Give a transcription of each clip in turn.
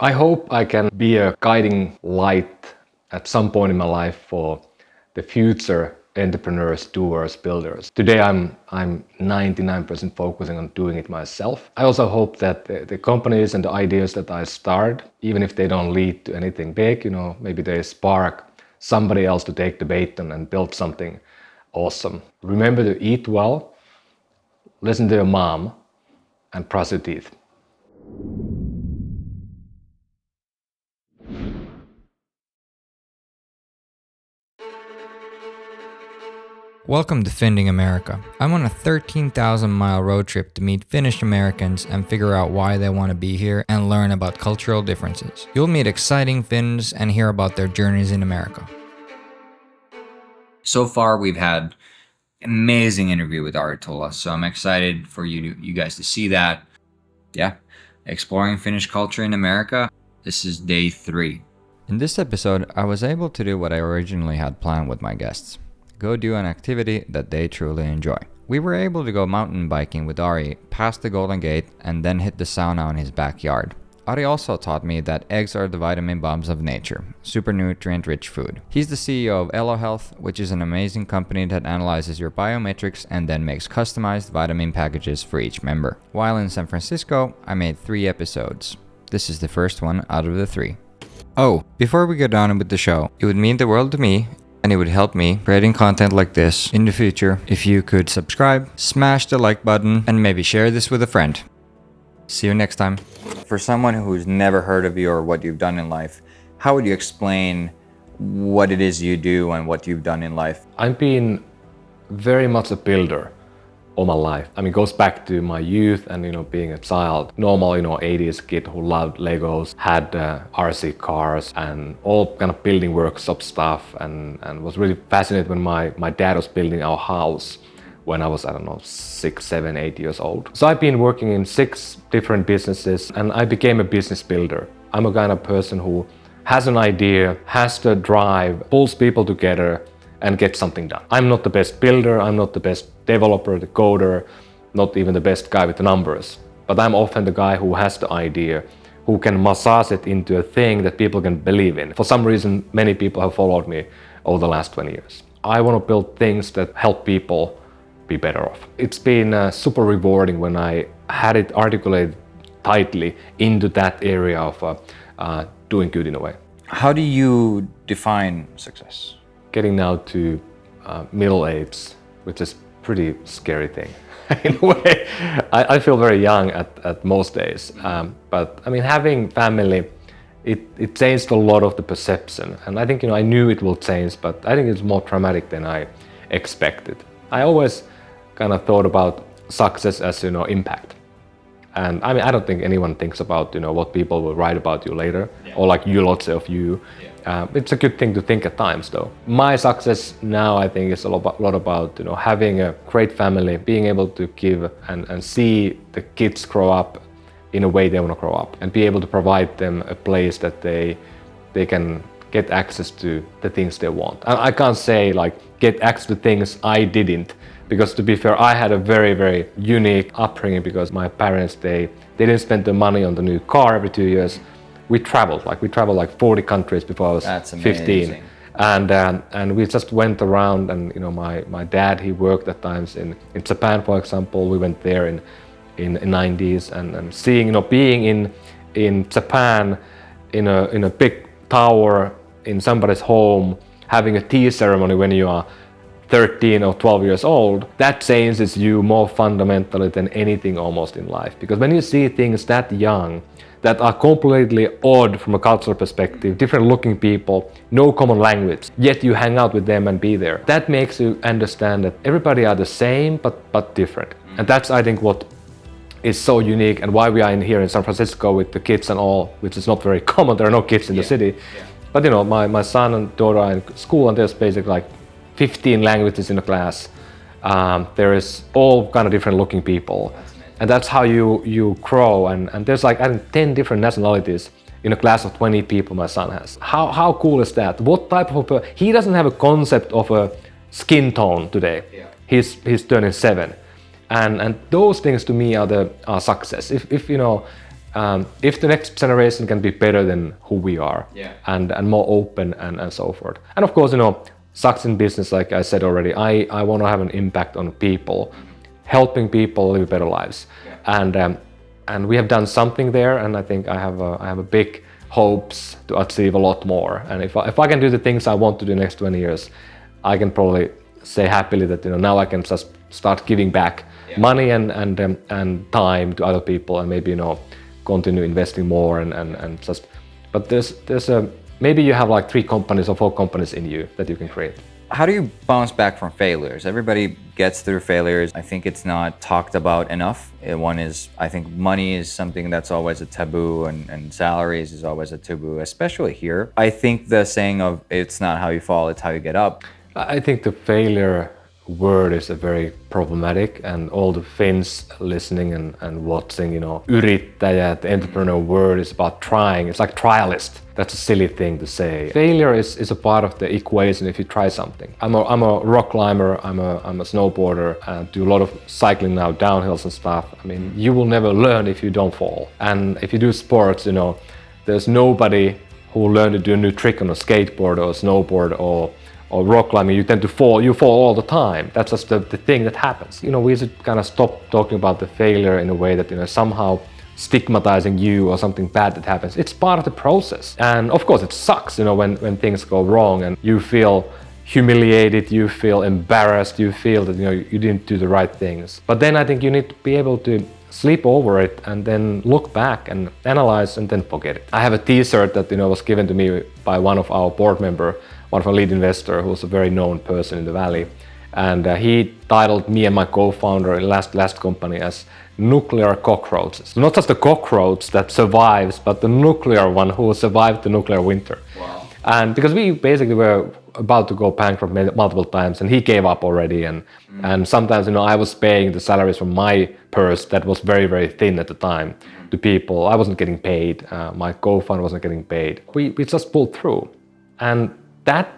I hope I can be a guiding light at some point in my life for the future entrepreneurs, doers, builders. Today I'm 99% focusing on doing it myself. I also hope that the companies and the ideas that I start, even if they don't lead to anything big, maybe they spark somebody else to take the baton and build something awesome. Remember to eat well, listen to your mom, and brush your teeth. Welcome to Finding America. I'm on a 13,000-mile road trip to meet Finnish Americans and figure out why they want to be here and learn about cultural differences. You'll meet exciting Finns and hear about their journeys in America. So far, we've had an amazing interview with Ari Tulla, so I'm excited for you guys to see that. Yeah, exploring Finnish culture in America. This is day 3. In this episode, I was able to do what I originally had planned with my guests. Go do an activity that they truly enjoy. We were able to go mountain biking with Ari past the Golden Gate and then hit the sauna in his backyard. Ari also taught me that eggs are the vitamin bombs of nature, super nutrient-rich food. He's the CEO of Elo Health, which is an amazing company that analyzes your biometrics and then makes customized vitamin packages for each member. While in San Francisco, I made 3 episodes. This is the first one out of the 3. Oh, before we get on with the show, it would mean the world to me, and it would help me creating content like this in the future if you could subscribe, smash the like button, and maybe share this with a friend. See you next time. For someone who's never heard of you or what you've done in life, how would you explain what it is you do and what you've done in life? I've been very much a builder all my life. It goes back to my youth and being a child. Normal 80s kid who loved Legos, had RC cars and all kind of building workshop stuff, and was really fascinated when my dad was building our house when I was, 6, 7, 8 years old. So I've been working in 6 different businesses and I became a business builder. I'm a kind of person who has an idea, has the drive, pulls people together and get something done. I'm not the best builder, I'm not the best developer, the coder, not even the best guy with the numbers. But I'm often the guy who has the idea, who can massage it into a thing that people can believe in. For some reason, many people have followed me over the last 20 years. I want to build things that help people be better off. It's been super rewarding when I had it articulated tightly into that area of doing good in a way. How do you define success? Getting now to middle age, which is pretty scary thing. In a way, I feel very young at most days. But having family, it changed a lot of the perception. And I think, I knew it will change, but I think it's more dramatic than I expected. I always kind of thought about success as, impact. And I don't think anyone thinks about, what people will write about you later, or like eulogy of you. It's a good thing to think at times though. My success now, I think, is a lot about, having a great family, being able to give and see the kids grow up in a way they want to grow up, and be able to provide them a place that they can get access to the things they want. And I can't say like get access to things I didn't, because to be fair, I had a very, very unique upbringing because my parents, they didn't spend the money on the new car every 2 years. We traveled like 40 countries before I was 15. And we just went around, and my dad, he worked at times in Japan, for example. We went there in the 90s and seeing, being in Japan in a big tower in somebody's home, having a tea ceremony when you are 13 or 12 years old, that changes you more fundamentally than anything almost in life. Because when you see things that young, that are completely odd from a cultural perspective, different looking people, no common language, yet you hang out with them and be there. That makes you understand that everybody are the same, but different. And that's, I think, what is so unique and why we are here in San Francisco with the kids and all, which is not very common. There are no kids in the city. But my son and daughter are in school, and there's basically like 15 languages in the class. There is all kind of different looking people. And that's how you grow. And there's like 10 different nationalities in a class of 20 people my son has. How cool is that? What type of he doesn't have a concept of a skin tone today. He's turning 7. And those things to me are success. If if the next generation can be better than who we are, and more open and so forth. And of course, success in business, like I said already, I want to have an impact on people, helping people live better lives. And we have done something there, and I think I have a big hopes to achieve a lot more. And if I can do the things I want to do the next 20 years, I can probably say happily that now I can just start giving back money and time to other people, and maybe continue investing more and just. But there's a maybe you have like 3 companies or 4 companies in you that you can create. How do you bounce back from failures? Everybody gets through failures. I think it's not talked about enough. One is, I think money is something that's always a taboo, and salaries is always a taboo, especially here. I think the saying of it's not how you fall, it's how you get up. I think the failure word is a very problematic, and all the Finns listening and watching, yrittäjä, the entrepreneur word is about trying. It's like trialist. That's a silly thing to say. Failure is a part of the equation if you try something. I'm a rock climber, I'm a snowboarder, I do a lot of cycling now, downhills and stuff. I mean, you will never learn if you don't fall. And if you do sports, there's nobody who will learn to do a new trick on a skateboard or a snowboard or rock climbing. You tend to fall, you fall all the time. That's just the thing that happens. We should kind of stop talking about the failure in a way that, somehow stigmatizing you or something bad that happens. It's part of the process. And of course it sucks, when things go wrong and you feel humiliated, you feel embarrassed, you feel that, you didn't do the right things. But then I think you need to be able to sleep over it and then look back and analyze and then forget it. I have a t-shirt that, was given to me by one of our board member, one of our lead investor, who's a very known person in the Valley. And he titled me and my co-founder in last company as nuclear cockroaches. Not just the cockroach that survives, but the nuclear one who survived the nuclear winter. Wow. And because we basically were about to go bankrupt multiple times, and he gave up already. And sometimes, I was paying the salaries from my purse that was very, very thin at the time to people. I wasn't getting paid. My co-founder wasn't getting paid. We just pulled through. And that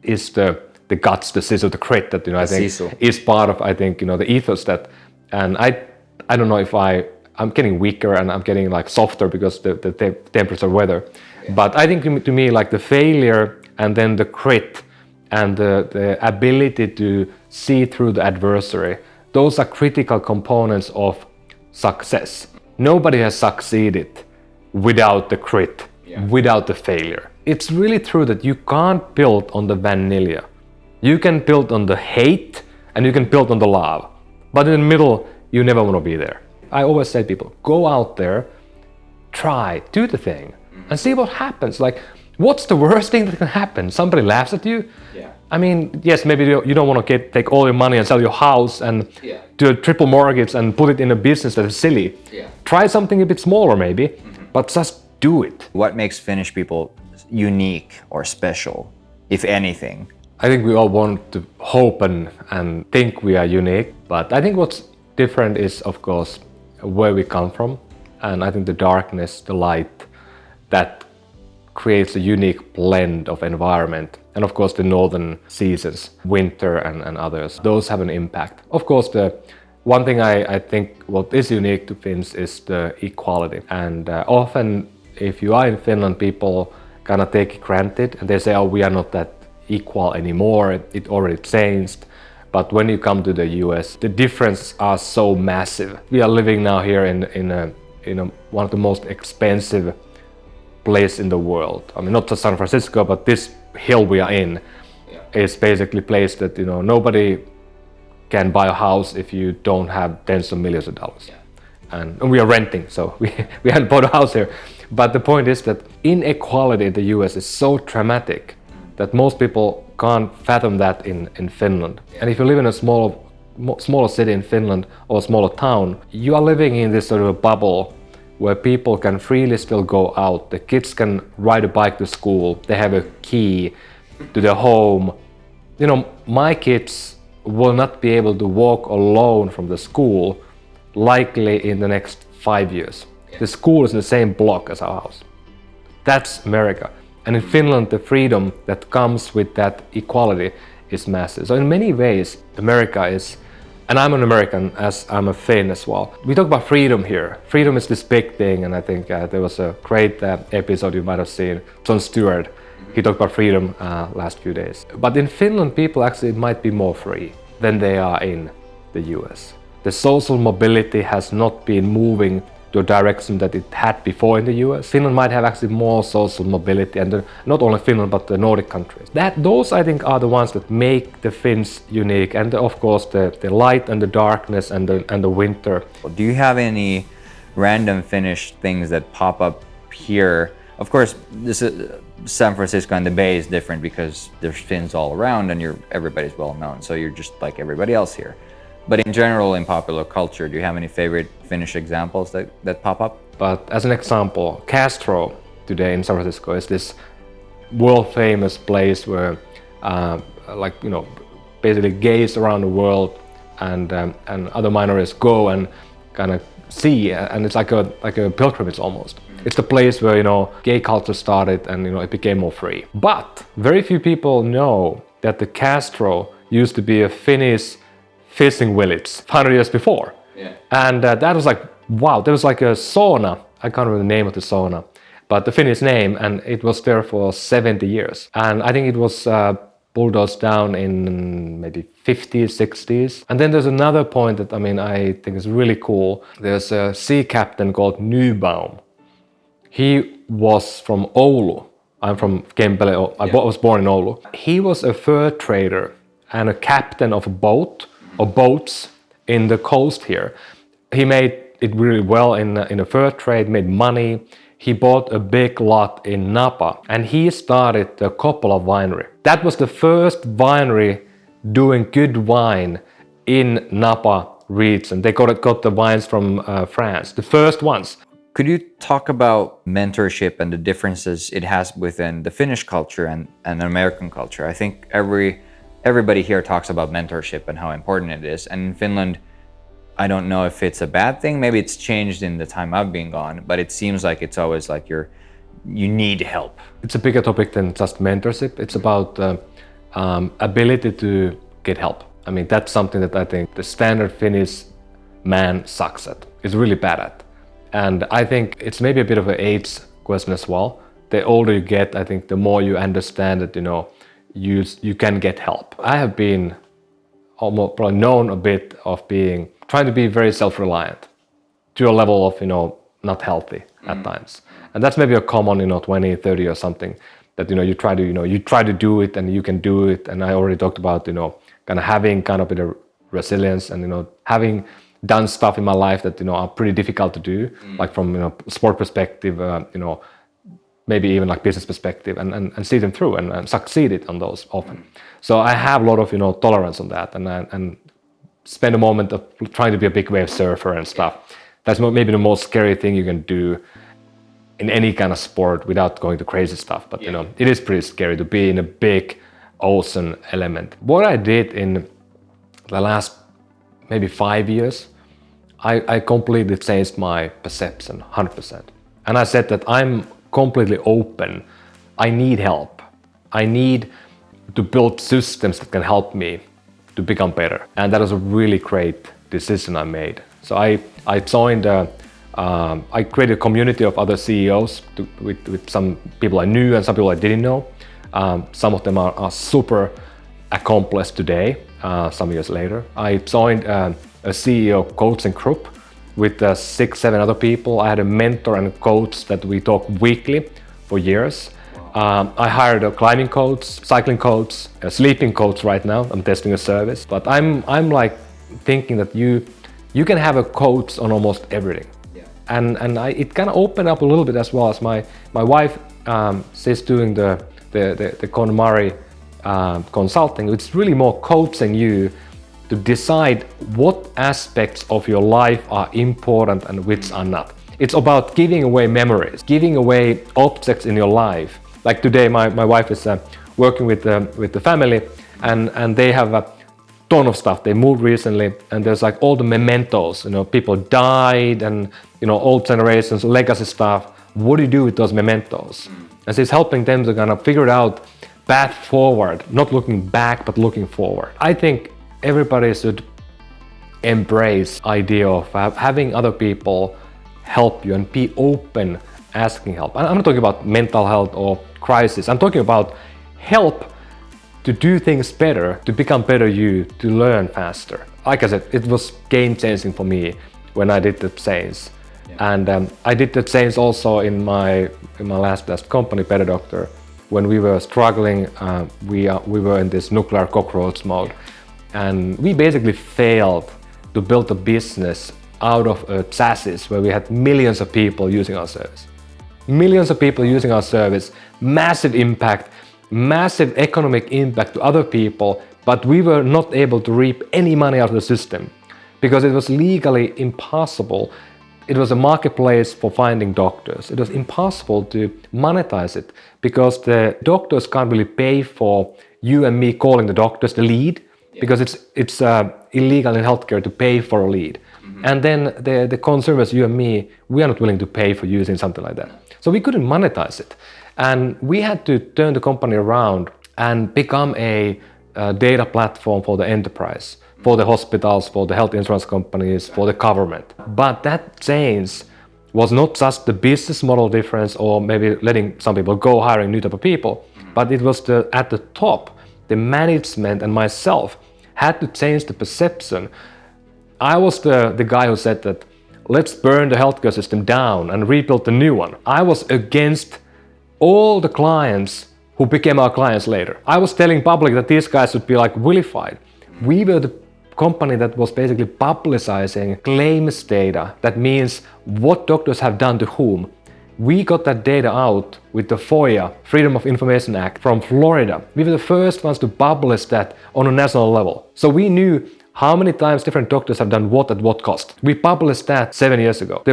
is the guts, the sizzle, the grit that, I think is part of, the ethos that, and I don't know if I'm getting weaker and I'm getting like softer because the temperature weather. Yeah. But I think to me, like the failure and then the grit and the ability to see through the adversary, those are critical components of success. Nobody has succeeded without the grit, without the failure. It's really true that you can't build on the vanilla. You can build on the hate and you can build on the love. But in the middle, you never want to be there. I always say to people, go out there, try, do the thing, and see what happens. Like, what's the worst thing that can happen? Somebody laughs at you? Yeah. I mean, yes, maybe you don't want to take all your money and sell your house and do a triple mortgage and put it in a business that is silly. Yeah. Try something a bit smaller maybe, but just do it. What makes Finnish people unique or special, if anything? I think we all want to hope and think we are unique, but I think what's different is, of course, where we come from. And I think the darkness, the light, that creates a unique blend of environment. And of course, the northern seasons, winter and others, those have an impact. Of course, the one thing I think what is unique to Finns is the equality. And often, if you are in Finland, people kind of take it granted and they say, oh, we are not that equal anymore, it already changed. But when you come to the US, the differences are so massive. We are living now here in one of the most expensive places in the world. I mean, not just San Francisco, but this hill we are in is basically a place that nobody can buy a house if you don't have tens of millions of dollars. Yeah. And we are renting, so we haven't bought a house here. But the point is that inequality in the US is so dramatic that most people can't fathom that in Finland. Yeah. And if you live in a smaller city in Finland or a smaller town, you are living in this sort of a bubble where people can freely still go out. The kids can ride a bike to school. They have a key to their home. My kids will not be able to walk alone from the school likely in the next 5 years. Yeah. The school is in the same block as our house. That's America. And in Finland, the freedom that comes with that equality is massive. So in many ways, America is And I'm an American, as I'm a Finn as well. We talk about freedom here. Freedom is this big thing, and I think there was a great episode you might have seen, Jon Stewart. He talked about freedom last few days. But in Finland, people actually might be more free than they are in the US. The social mobility has not been moving to a direction that it had before in the US. Finland might have actually more social mobility, and not only Finland but the Nordic countries. Those I think are the ones that make the Finns unique, and of course the light and the darkness and the winter. Do you have any random Finnish things that pop up here? Of course, this is San Francisco and the Bay is different because there's Finns all around and everybody's well known, so you're just like everybody else here. But in general, in popular culture, do you have any favorite Finnish examples that pop up? But as an example, Castro today in San Francisco is this world famous place where basically gays around the world and other minorities go and kind of see, and it's like a pilgrimage almost. It's the place where gay culture started and it became more free. But very few people know that the Castro used to be a Finnish fishing village 100 years before. Yeah. And that was like, wow, there was like a sauna. I can't remember the name of the sauna, but the Finnish name, and it was there for 70 years. And I think it was bulldozed down in maybe 50s, 60s. And then there's another point that I think is really cool. There's a sea captain called Nybaum. He was from Oulu. I'm from Kempele. I was born in Oulu. He was a fur trader and a captain of a boat or boats in the coast here. He made it really well in a fur trade, made money. He bought a big lot in Napa and he started a couple of winery. That was the first winery doing good wine in Napa region. They got the wines from France, the first ones. Could you talk about mentorship and the differences it has within the Finnish culture and American culture? I think everybody here talks about mentorship and how important it is. And in Finland, I don't know if it's a bad thing. Maybe it's changed in the time I've been gone, but it seems like it's always like you need help. It's a bigger topic than just mentorship. It's about ability to get help. That's something that I think the standard Finnish man sucks at. Is really bad at. And I think it's maybe a bit of an age question as well. The older you get, I think the more you understand that, you can get help. I have been almost probably known a bit of trying to be very self-reliant to a level of, not healthy at times. And that's maybe a common, 20, 30 or something that, you try to do it and you can do it. And I already talked about, kind of having kind of a bit of resilience and, having done stuff in my life that, are pretty difficult to do, like from, sport perspective, maybe even like business perspective and see them through and succeeded on those often. So I have a lot of, tolerance on that and spend a moment of trying to be a big wave surfer and stuff. That's maybe the most scary thing you can do in any kind of sport without going to crazy stuff. But, it is pretty scary to be in a big ocean element. What I did in the last maybe 5 years, I completely changed my perception, 100%. And I said that I'm completely open. I need help. I need to build systems that can help me to become better. And that was a really great decision I made. So I joined, I created a community of other CEOs with some people I knew and some people I didn't know. Some of them are super accomplished today, some years later. I joined a CEO coaching group with 6-7 other people. I had a mentor and a coach that we talk weekly for years. I hired a climbing coach, cycling coach, a sleeping coach right now. I'm testing a service. But I'm like thinking that you can have a coach on almost everything. Yeah. And it kind of opened up a little bit as well as my wife, she's doing the KonMari consulting. It's really more coaching you to decide what aspects of your life are important and which are not. It's about giving away memories, giving away objects in your life. Like today, my wife is working with the family, and they have a ton of stuff. They moved recently, and there's like all the mementos. People died, and old generations, legacy stuff. What do you do with those mementos? And she's helping them to kind of figure it out, path forward, not looking back, but looking forward. I think everybody should embrace idea of having other people help you and be open asking help. I'm not talking about mental health or crisis. I'm talking about help to do things better, to become better you, to learn faster. Like I said, it was game changing for me when I did the change. Yeah. And I did the change also in my last company, Better Doctor. When we were struggling, we were in this nuclear cockroach mode. And we basically failed to build a business out of a chassis where we had millions of people using our service. Millions of people using our service, massive impact, massive economic impact to other people, but we were not able to reap any money out of the system because it was legally impossible. It was a marketplace for finding doctors. It was impossible to monetize it because the doctors can't really pay for you and me calling the doctors the lead, because it's illegal in healthcare to pay for a lead. Mm-hmm. And then the consumers, you and me, we are not willing to pay for using something like that. So we couldn't monetize it. And we had to turn the company around and become a data platform for the enterprise, for the hospitals, for the health insurance companies, for the government. But that change was not just the business model difference or maybe letting some people go, hiring new type of people, but it was at the top, the management and myself had to change the perception. I was the guy who said that let's burn the healthcare system down and rebuild the new one. I was against all the clients who became our clients later. I was telling public that these guys should be like vilified. We were the company that was basically publicizing claims data. That means what doctors have done to whom. We got that data out with the FOIA, Freedom of Information Act from Florida. We were the first ones to publish that on a national level. So we knew how many times different doctors have done what at what cost. We published that 7 years ago.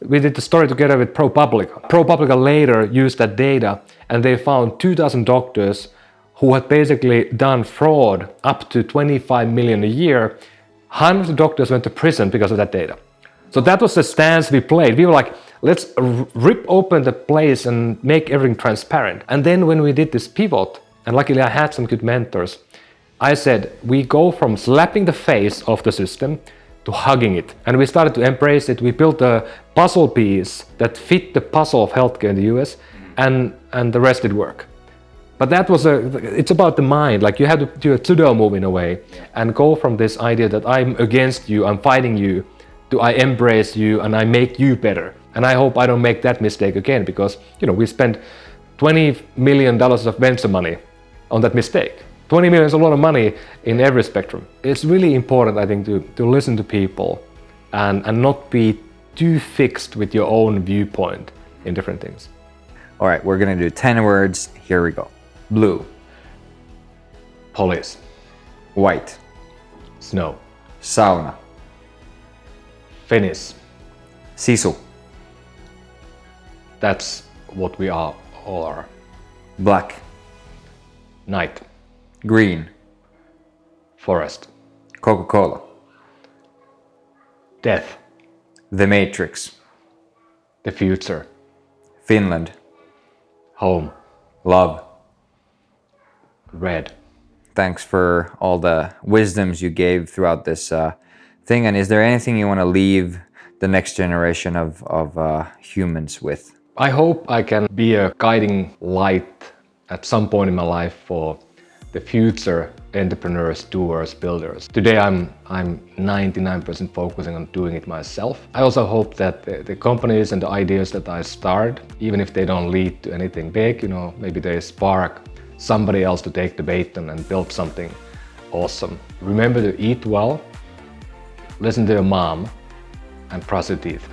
We did the story together with ProPublica. ProPublica later used that data and they found 2,000 doctors who had basically done fraud up to 25 million a year. Hundreds of doctors went to prison because of that data. So that was the stance we played. We were like, let's rip open the place and make everything transparent. And then when we did this pivot, and luckily I had some good mentors, I said, we go from slapping the face of the system to hugging it. And we started to embrace it. We built a puzzle piece that fit the puzzle of healthcare in the US, and the rest did work. But it's about the mind. Like, you have to do a judo move in a way and go from this idea that I'm against you, I'm fighting you, to I embrace you and I make you better. And I hope I don't make that mistake again, because we spent $20 million of venture money on that mistake. 20 million is a lot of money in every spectrum. It's really important, I think, to listen to people and not be too fixed with your own viewpoint in different things. All right, we're gonna do 10 words. Here we go. Blue. Police. White. Snow. Sauna. Finnish. Sisu. That's what we all are. Black. Night. Green. Forest. Coca-Cola. Death. The Matrix. The future. Finland. Home. Love. Red. Thanks for all the wisdoms you gave throughout this thing. And is there anything you want to leave the next generation of humans with? I hope I can be a guiding light at some point in my life for the future entrepreneurs, doers, builders. Today I'm 99% focusing on doing it myself. I also hope that the companies and the ideas that I start, even if they don't lead to anything big, maybe they spark somebody else to take the baton and build something awesome. Remember to eat well, listen to your mom, and brush your teeth.